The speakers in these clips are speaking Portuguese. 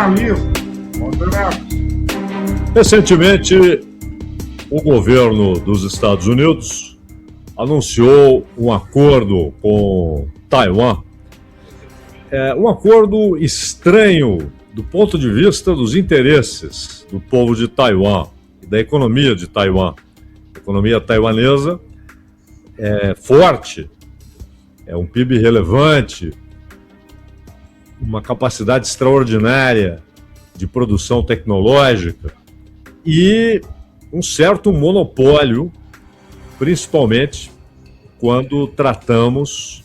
Jornalismo. Recentemente, o governo dos Estados Unidos anunciou um acordo com Taiwan. Um acordo estranho do ponto de vista dos interesses do povo de Taiwan e da economia de Taiwan. A economia taiwanesa é forte, é um PIB relevante, uma capacidade extraordinária de produção tecnológica e um certo monopólio, principalmente quando tratamos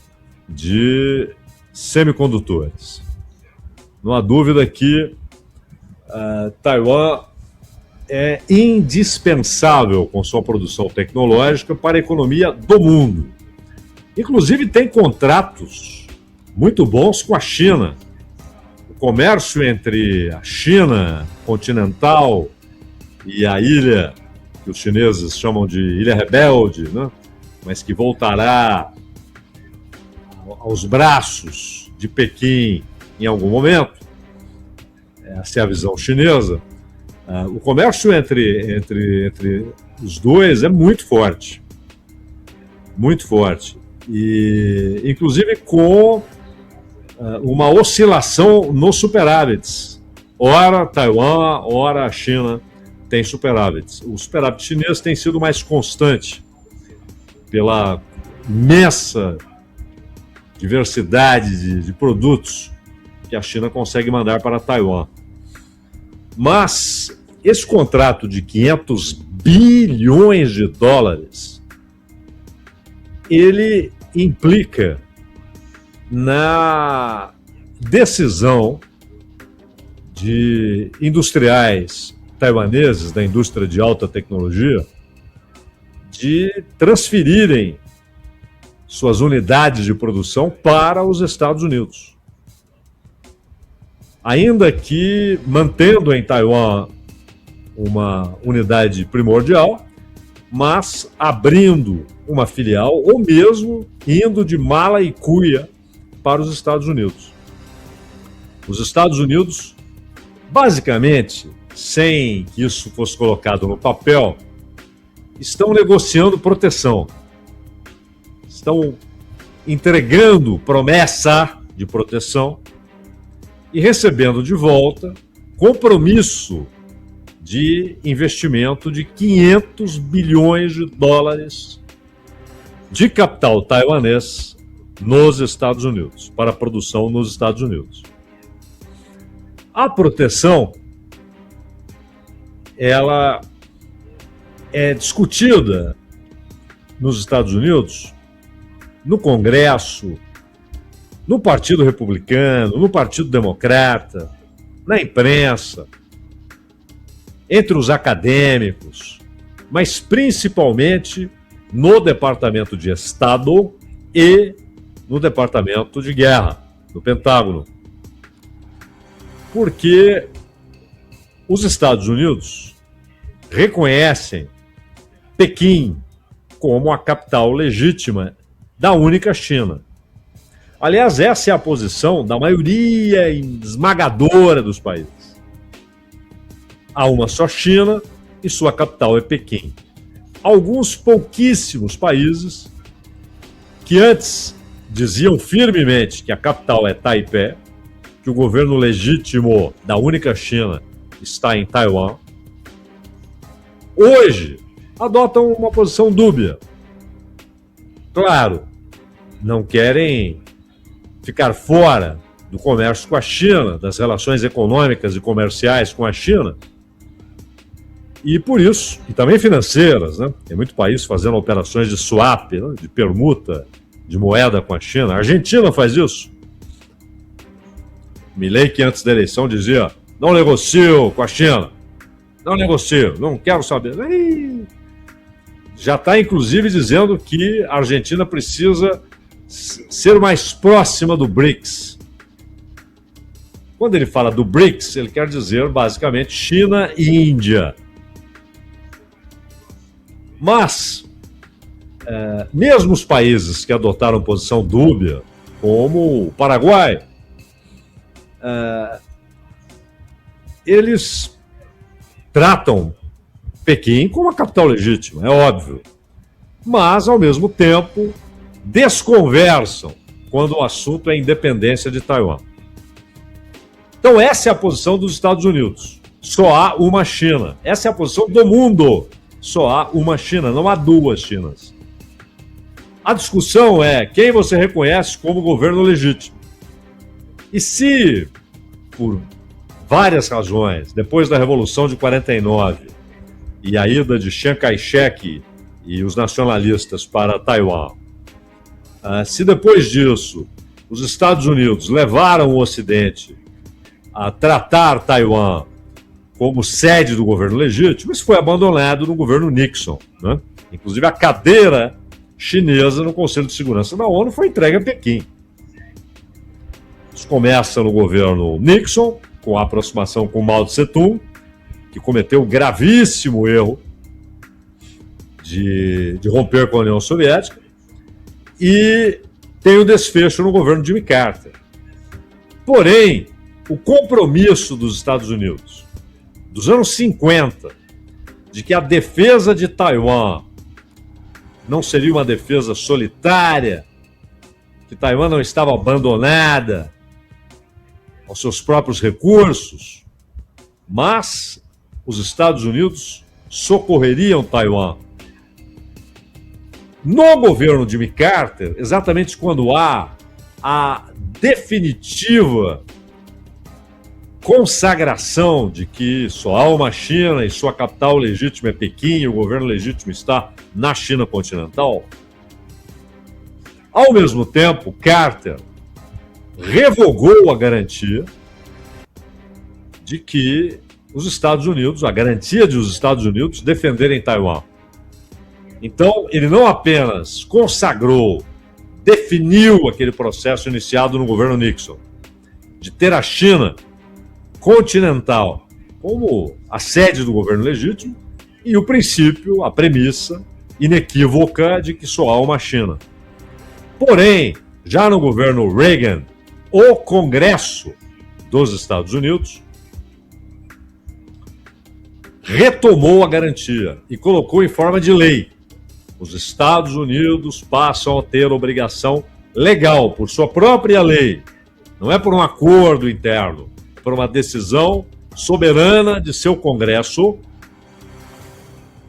de semicondutores. Não há dúvida que Taiwan é indispensável com sua produção tecnológica para a economia do mundo. Inclusive tem contratos muito bons com a China. O comércio entre a China continental e a ilha, que os chineses chamam de Ilha Rebelde, né? Mas que voltará aos braços de Pequim em algum momento. Essa é a visão chinesa. O comércio entre os dois é muito forte. Muito forte. E, inclusive, com uma oscilação nos superávites. Ora Taiwan, ora a China tem superávites. O superávit chinês tem sido mais constante pela imensa diversidade de produtos que a China consegue mandar para Taiwan. Mas esse contrato de 500 bilhões de dólares, ele implica na decisão de industriais taiwaneses da indústria de alta tecnologia de transferirem suas unidades de produção para os Estados Unidos. Ainda que mantendo em Taiwan uma unidade primordial, mas abrindo uma filial ou mesmo indo de mala e cuia para os Estados Unidos. Os Estados Unidos, basicamente, sem que isso fosse colocado no papel, estão negociando proteção. Estão entregando promessa de proteção e recebendo de volta compromisso de investimento de 500 bilhões de dólares de capital taiwanês nos Estados Unidos, para a produção nos Estados Unidos. A proteção, ela é discutida nos Estados Unidos, no Congresso, no Partido Republicano, no Partido Democrata, na imprensa, entre os acadêmicos, mas principalmente no Departamento de Estado e no Departamento de Guerra, no Pentágono. Porque os Estados Unidos reconhecem Pequim como a capital legítima da única China. Aliás, essa é a posição da maioria esmagadora dos países. Há uma só China e sua capital é Pequim. Alguns pouquíssimos países que antes diziam firmemente que a capital é Taipei, que o governo legítimo da única China está em Taiwan, hoje adotam uma posição dúbia. Claro, não querem ficar fora do comércio com a China, das relações econômicas e comerciais com a China, e por isso, e também financeiras, né? Tem muito país fazendo operações de swap, né? De permuta de moeda com a China. A Argentina faz isso. Milei, que antes da eleição dizia: não negocio com a China, não negocio, não quero saber. Já está inclusive dizendo que a Argentina precisa ser mais próxima do BRICS. Quando ele fala do BRICS, ele quer dizer basicamente China e Índia. Mas, mesmo os países que adotaram posição dúbia, como o Paraguai, eles tratam Pequim como a capital legítima, é óbvio. Mas, ao mesmo tempo, desconversam quando o assunto é a independência de Taiwan. Então, essa é a posição dos Estados Unidos. Só há uma China. Essa é a posição do mundo. Só há uma China, não há duas Chinas. A discussão é quem você reconhece como governo legítimo. E se, por várias razões, depois da Revolução de 49 e a ida de Chiang Kai-shek e os nacionalistas para Taiwan, se depois disso os Estados Unidos levaram o Ocidente a tratar Taiwan como sede do governo legítimo, isso foi abandonado no governo Nixon, né? Inclusive a cadeira chinesa no Conselho de Segurança da ONU foi entregue a Pequim. Isso começa no governo Nixon, com a aproximação com Mao Tse-tung, que cometeu o gravíssimo erro de romper com a União Soviética, e tem o desfecho no governo Jimmy Carter. Porém, o compromisso dos Estados Unidos, dos anos 50, de que a defesa de Taiwan não seria uma defesa solitária, que Taiwan não estava abandonada aos seus próprios recursos, mas os Estados Unidos socorreriam Taiwan. No governo de Jimmy Carter, exatamente quando há a definitiva consagração de que só há uma China e sua capital legítima é Pequim e o governo legítimo está na China continental, ao mesmo tempo, Carter revogou a garantia de que os Estados Unidos, a garantia de os Estados Unidos defenderem Taiwan. Então, ele não apenas consagrou, definiu aquele processo iniciado no governo Nixon, de ter a China continental como a sede do governo legítimo e o princípio, a premissa inequívoca de que só há uma China. Porém, já no governo Reagan, o Congresso dos Estados Unidos retomou a garantia e colocou em forma de lei. Os Estados Unidos passam a ter obrigação legal, por sua própria lei, não é por um acordo interno, é por uma decisão soberana de seu Congresso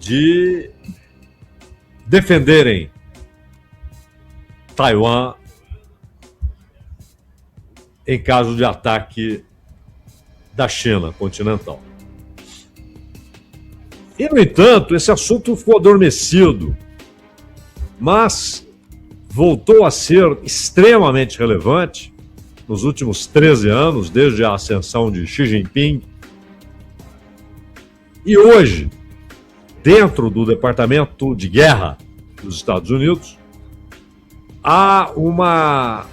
de defenderem Taiwan em caso de ataque da China continental. E, no entanto, esse assunto ficou adormecido, mas voltou a ser extremamente relevante nos últimos 13 anos, desde a ascensão de Xi Jinping. E hoje, dentro do Departamento de Guerra dos Estados Unidos, há uma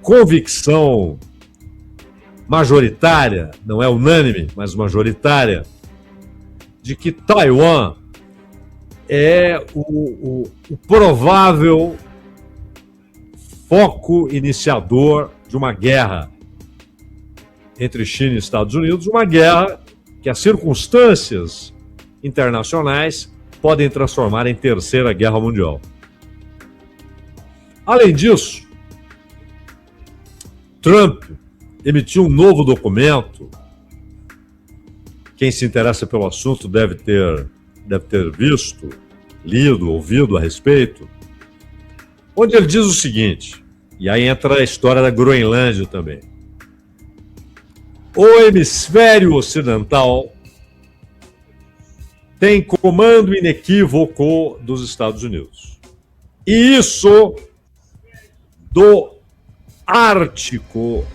convicção majoritária, não é unânime, mas majoritária, de que Taiwan é o provável foco iniciador de uma guerra entre China e Estados Unidos, uma guerra que as circunstâncias internacionais podem transformar em Terceira Guerra Mundial. Além disso, Trump emitiu um novo documento. Quem se interessa pelo assunto deve ter visto, lido, ouvido a respeito, onde ele diz o seguinte, e aí entra a história da Groenlândia também. O hemisfério ocidental tem comando inequívoco dos Estados Unidos. E isso do Ártico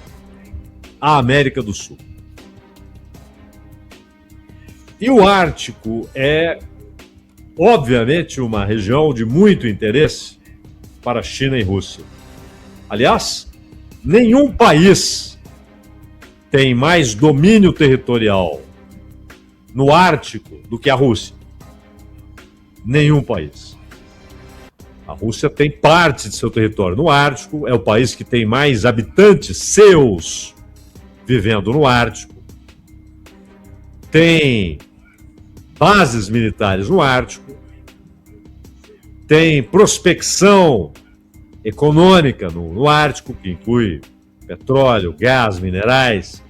à América do Sul. E o Ártico é, obviamente, uma região de muito interesse para China e Rússia. Aliás, nenhum país tem mais domínio territorial no Ártico do que a Rússia. Nenhum país. A Rússia tem parte de seu território no Ártico, é o país que tem mais habitantes seus vivendo no Ártico. tem bases militares no Ártico, tem prospecção econômica no Ártico, que inclui petróleo, gás, minerais.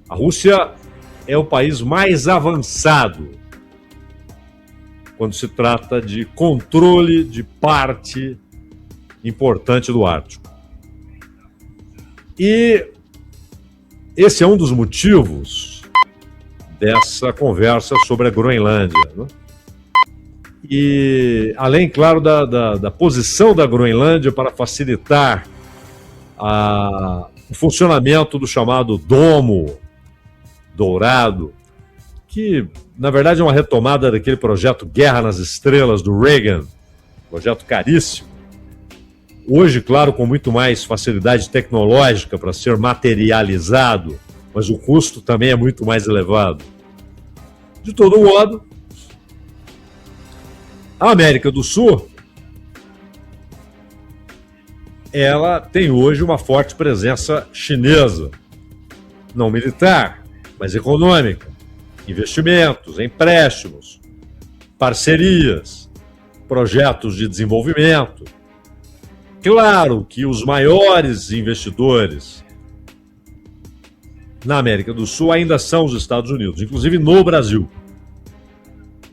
A Rússia é o país mais avançado quando se trata de controle de parte importante do Ártico. E esse é um dos motivos dessa conversa sobre a Groenlândia, né? E além, claro, da posição da Groenlândia para facilitar o funcionamento do chamado Domo Dourado, que na verdade é uma retomada daquele projeto Guerra nas Estrelas do Reagan, projeto caríssimo, hoje, claro, com muito mais facilidade tecnológica para ser materializado, mas o custo também é muito mais elevado. De todo modo, a América do Sul, ela tem hoje uma forte presença chinesa, não militar, mas econômica, investimentos, empréstimos, parcerias, projetos de desenvolvimento. Claro que os maiores investidores na América do Sul ainda são os Estados Unidos, inclusive no Brasil.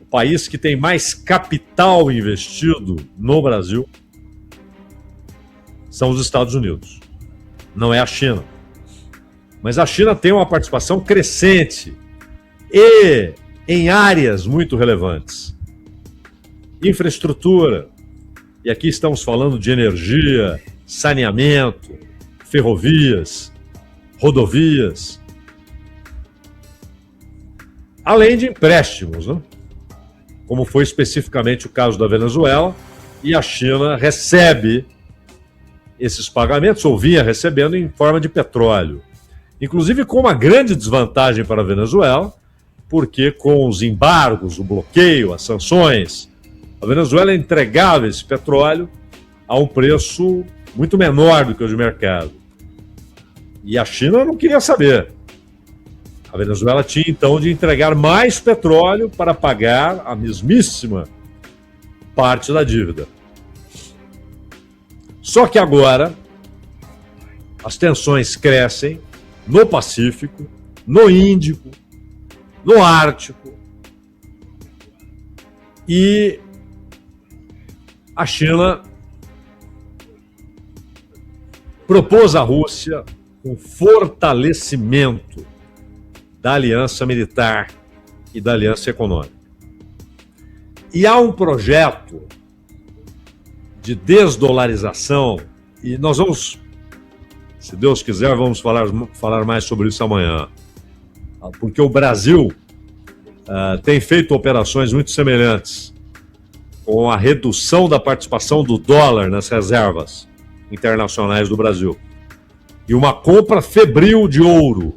O país que tem mais capital investido no Brasil são os Estados Unidos, não é a China. Mas a China tem uma participação crescente e em áreas muito relevantes. Infraestrutura, e aqui estamos falando de energia, saneamento, ferrovias, rodovias, além de empréstimos, né? Como foi especificamente o caso da Venezuela, e a China recebe esses pagamentos, ou vinha recebendo, em forma de petróleo. Inclusive com uma grande desvantagem para a Venezuela, porque com os embargos, o bloqueio, as sanções, a Venezuela entregava esse petróleo a um preço muito menor do que o de mercado. E a China não queria saber. A Venezuela tinha então de entregar mais petróleo para pagar a mesmíssima parte da dívida. Só que agora as tensões crescem no Pacífico, no Índico, no Ártico, e a China propôs à Rússia um fortalecimento da aliança militar e da aliança econômica. E há um projeto de desdolarização, e nós vamos, se Deus quiser, vamos falar mais sobre isso amanhã, porque o Brasil tem feito operações muito semelhantes com a redução da participação do dólar nas reservas internacionais do Brasil e uma compra febril de ouro.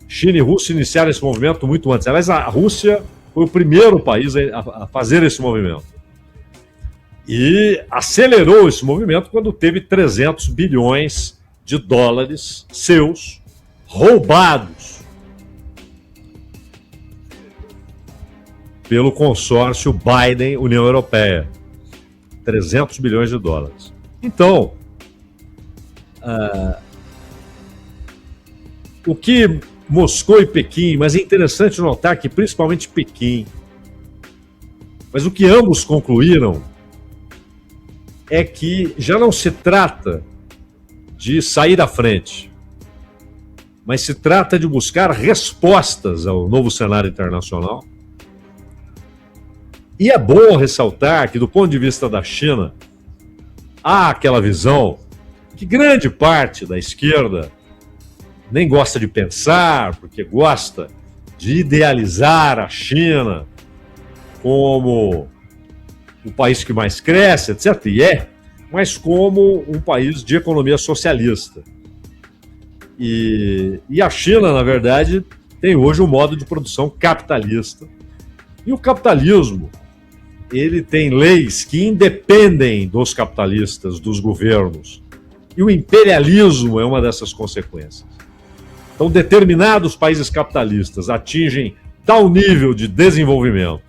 China e Rússia iniciaram esse movimento muito antes. Aliás, a Rússia foi o primeiro país a fazer esse movimento. E acelerou esse movimento quando teve 300 bilhões de dólares seus roubados pelo consórcio Biden-União Europeia. 300 bilhões de dólares. Então, o que Moscou e Pequim, mas é interessante notar que principalmente Pequim, mas o que ambos concluíram é que já não se trata de sair à frente, mas se trata de buscar respostas ao novo cenário internacional. E é bom ressaltar que, do ponto de vista da China, há aquela visão que grande parte da esquerda nem gosta de pensar, porque gosta de idealizar a China como o país que mais cresce, etc. E mas como um país de economia socialista. E a China, na verdade, tem hoje um modo de produção capitalista. E o capitalismo, ele tem leis que independem dos capitalistas, dos governos. E o imperialismo é uma dessas consequências. Então, determinados países capitalistas atingem tal nível de desenvolvimento,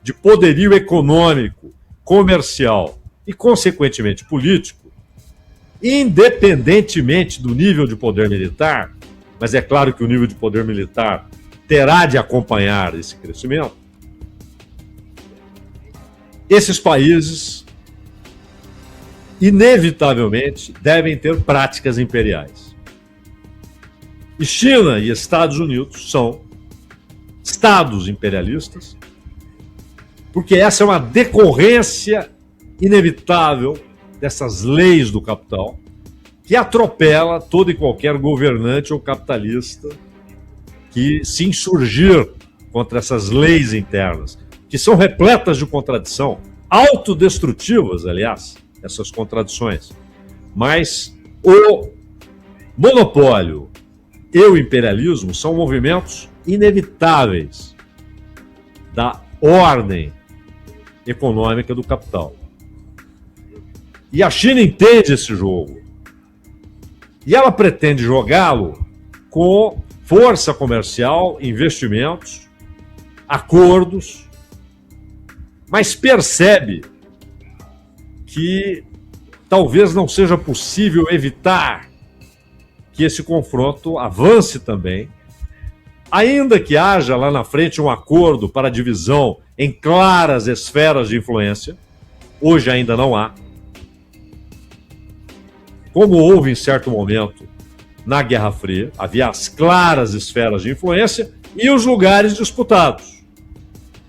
de poderio econômico, comercial e, consequentemente, político, independentemente do nível de poder militar, mas é claro que o nível de poder militar terá de acompanhar esse crescimento, esses países, inevitavelmente, devem ter práticas imperiais. E China e Estados Unidos são estados imperialistas, porque essa é uma decorrência inevitável dessas leis do capital, que atropela todo e qualquer governante ou capitalista que se insurgir contra essas leis internas, que são repletas de contradição, autodestrutivas, aliás, essas contradições. Mas o monopólio e o imperialismo são movimentos inevitáveis da ordem econômica do capital. E a China entende esse jogo. E ela pretende jogá-lo com força comercial, investimentos, acordos, mas percebe que talvez não seja possível evitar que esse confronto avance também, ainda que haja lá na frente um acordo para a divisão em claras esferas de influência. Hoje ainda não há. Como houve em certo momento na Guerra Fria, havia as claras esferas de influência e os lugares disputados.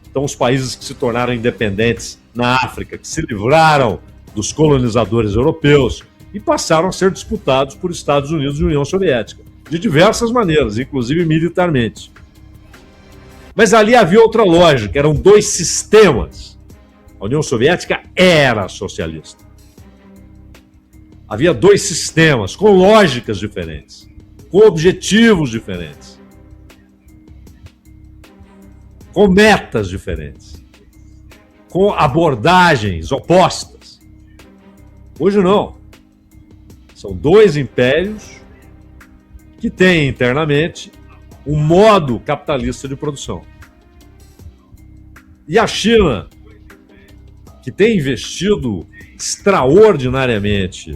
Então, os países que se tornaram independentes na África, que se livraram dos colonizadores europeus e passaram a ser disputados por Estados Unidos e União Soviética, de diversas maneiras, inclusive militarmente. Mas ali havia outra lógica, eram dois sistemas. A União Soviética era socialista. Havia dois sistemas com lógicas diferentes, com objetivos diferentes, com metas diferentes, com abordagens opostas. Hoje não. São dois impérios que têm internamente um modo capitalista de produção. E a China, que tem investido extraordinariamente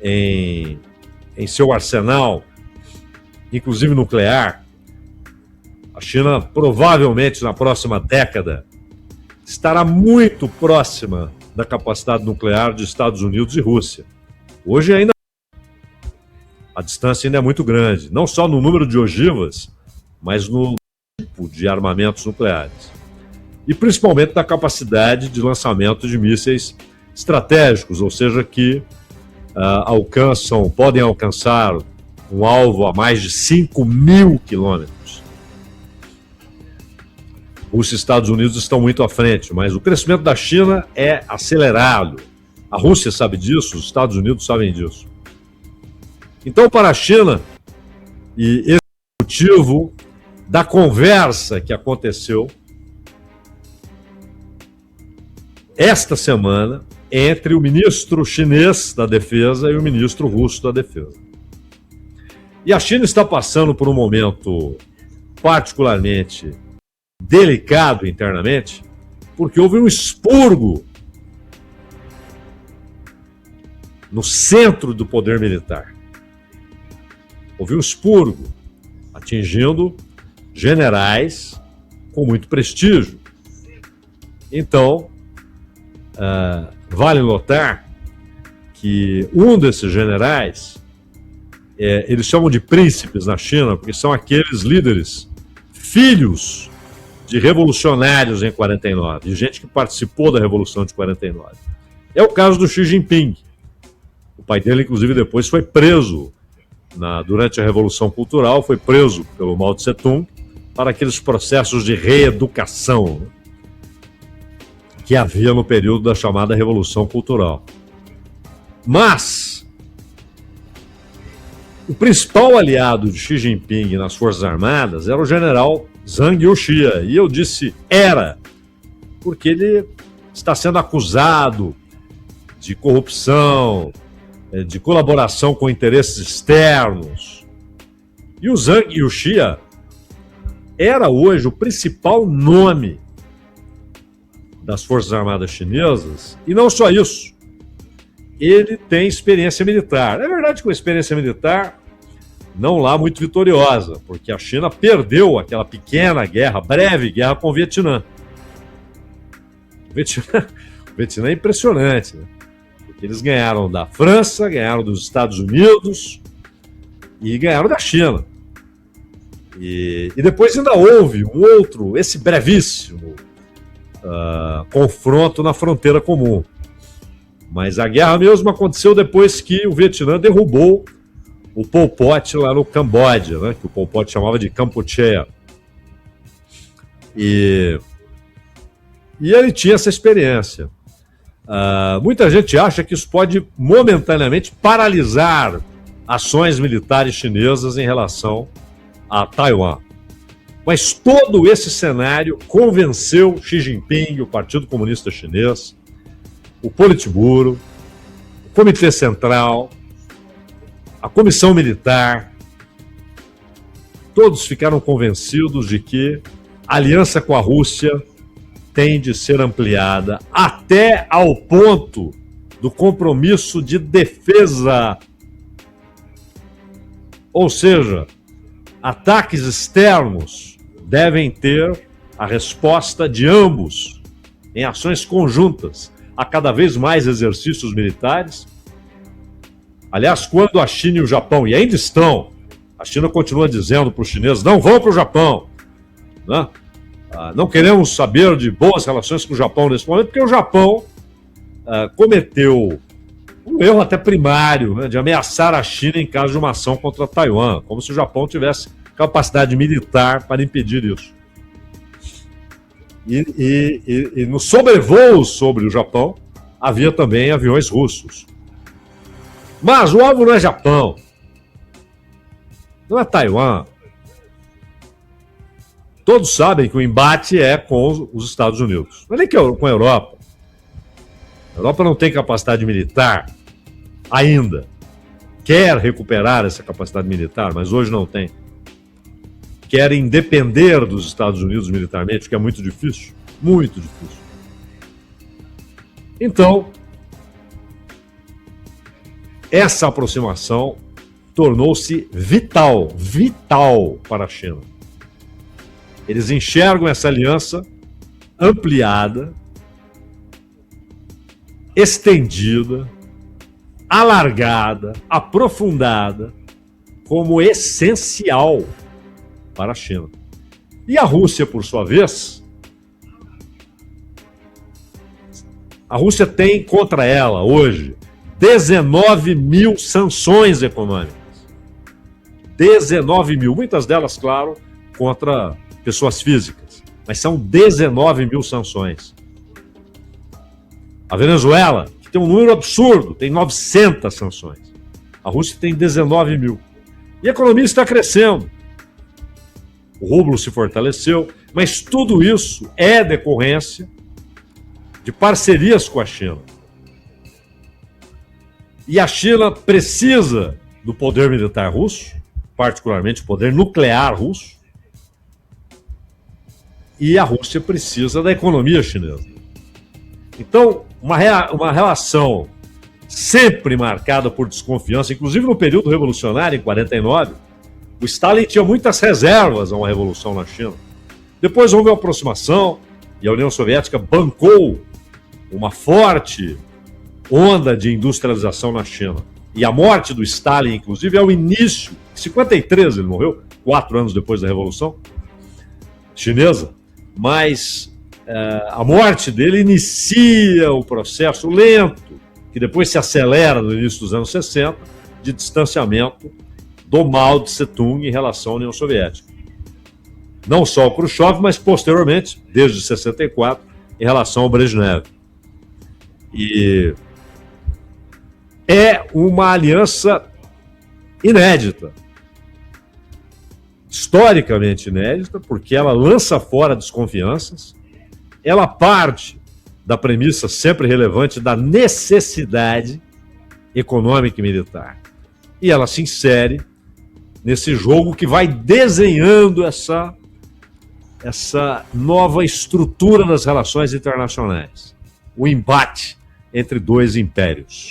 em seu arsenal, inclusive nuclear, a China provavelmente na próxima década estará muito próxima da capacidade nuclear de Estados Unidos e Rússia. Hoje ainda a distância ainda é muito grande, não só no número de ogivas, mas no tipo de armamentos nucleares. E principalmente na capacidade de lançamento de mísseis estratégicos, ou seja, que podem alcançar um alvo a mais de 5.000 quilômetros. Os Estados Unidos estão muito à frente, mas o crescimento da China é acelerado. A Rússia sabe disso, os Estados Unidos sabem disso. Então, para a China, e esse é o motivo da conversa que aconteceu esta semana entre o ministro chinês da Defesa e o ministro russo da Defesa. E a China está passando por um momento particularmente delicado internamente, porque houve um expurgo no centro do poder militar. Houve um expurgo, atingindo generais com muito prestígio. Então, vale notar que um desses generais, eles chamam de príncipes na China, porque são aqueles líderes, filhos de revolucionários em 49, de gente que participou da Revolução de 49. É o caso do Xi Jinping. O pai dele, inclusive, depois foi preso durante a Revolução Cultural, foi preso pelo Mao Tse-tung para aqueles processos de reeducação que havia no período da chamada Revolução Cultural. Mas o principal aliado de Xi Jinping nas Forças Armadas era o general Zhang Youxia. E eu disse era, porque ele está sendo acusado de corrupção, de colaboração com interesses externos. E o Zhang Youxia era hoje o principal nome das Forças Armadas Chinesas, e não só isso, ele tem experiência militar. É verdade que uma experiência militar não lá muito vitoriosa, porque a China perdeu aquela pequena guerra, breve guerra com o Vietnã. O Vietnã é impressionante, né? Porque eles ganharam da França, ganharam dos Estados Unidos e ganharam da China. E depois ainda houve um outro, esse brevíssimo confronto na fronteira comum. Mas a guerra mesmo aconteceu depois que o Vietnã derrubou o Pol Pot lá no Camboja, né, que o Pol Pot chamava de Kampuchea. E ele tinha essa experiência. Muita gente acha que isso pode momentaneamente paralisar ações militares chinesas em relação a Taiwan. Mas todo esse cenário convenceu Xi Jinping, o Partido Comunista Chinês, o Politburo, o Comitê Central, a Comissão Militar. Todos ficaram convencidos de que a aliança com a Rússia tem de ser ampliada até ao ponto do compromisso de defesa. Ou seja, ataques externos devem ter a resposta de ambos em ações conjuntas. Há cada vez mais exercícios militares. Aliás, quando a China e o Japão, e ainda estão, a China continua dizendo para os chineses, não vão para o Japão, né? Não queremos saber de boas relações com o Japão nesse momento, porque o Japão cometeu um erro até primário, né, de ameaçar a China em caso de uma ação contra Taiwan, como se o Japão tivesse capacidade militar para impedir isso. E no sobrevoo sobre o Japão, havia também aviões russos. Mas o alvo não é Japão, não é Taiwan. Todos sabem que o embate é com os Estados Unidos, não é nem com a Europa. A Europa não tem capacidade militar ainda. Quer recuperar essa capacidade militar, mas hoje não tem. Querem depender dos Estados Unidos militarmente, que é muito difícil. Muito difícil. Então, essa aproximação tornou-se vital para a China. Eles enxergam essa aliança ampliada, estendida, alargada, aprofundada, como essencial para a China. E a Rússia, por sua vez, a Rússia tem contra ela, hoje, 19 mil sanções econômicas. 19 mil, muitas delas, claro, contra pessoas físicas, mas são 19 mil sanções. A Venezuela, que tem um número absurdo, tem 900 sanções. A Rússia tem 19 mil. E a economia está crescendo. O rublo se fortaleceu, mas tudo isso é decorrência de parcerias com a China. E a China precisa do poder militar russo, particularmente o poder nuclear russo, e a Rússia precisa da economia chinesa. Então, uma relação sempre marcada por desconfiança, inclusive no período revolucionário, em 49, o Stalin tinha muitas reservas a uma revolução na China. Depois houve uma aproximação e a União Soviética bancou uma forte onda de industrialização na China. E a morte do Stalin, inclusive, é o início. Em 53 ele morreu, 4 anos depois da Revolução Chinesa. Mas a morte dele inicia o processo lento, que depois se acelera no início dos anos 60, de distanciamento do Mao Tse-tung em relação à União Soviética. Não só o Khrushchev, mas posteriormente, desde 64, em relação ao Brezhnev. E é uma aliança inédita, historicamente inédita, porque ela lança fora desconfianças, ela parte da premissa sempre relevante da necessidade econômica e militar, e ela se insere nesse jogo que vai desenhando essa nova estrutura das relações internacionais. O embate entre dois impérios.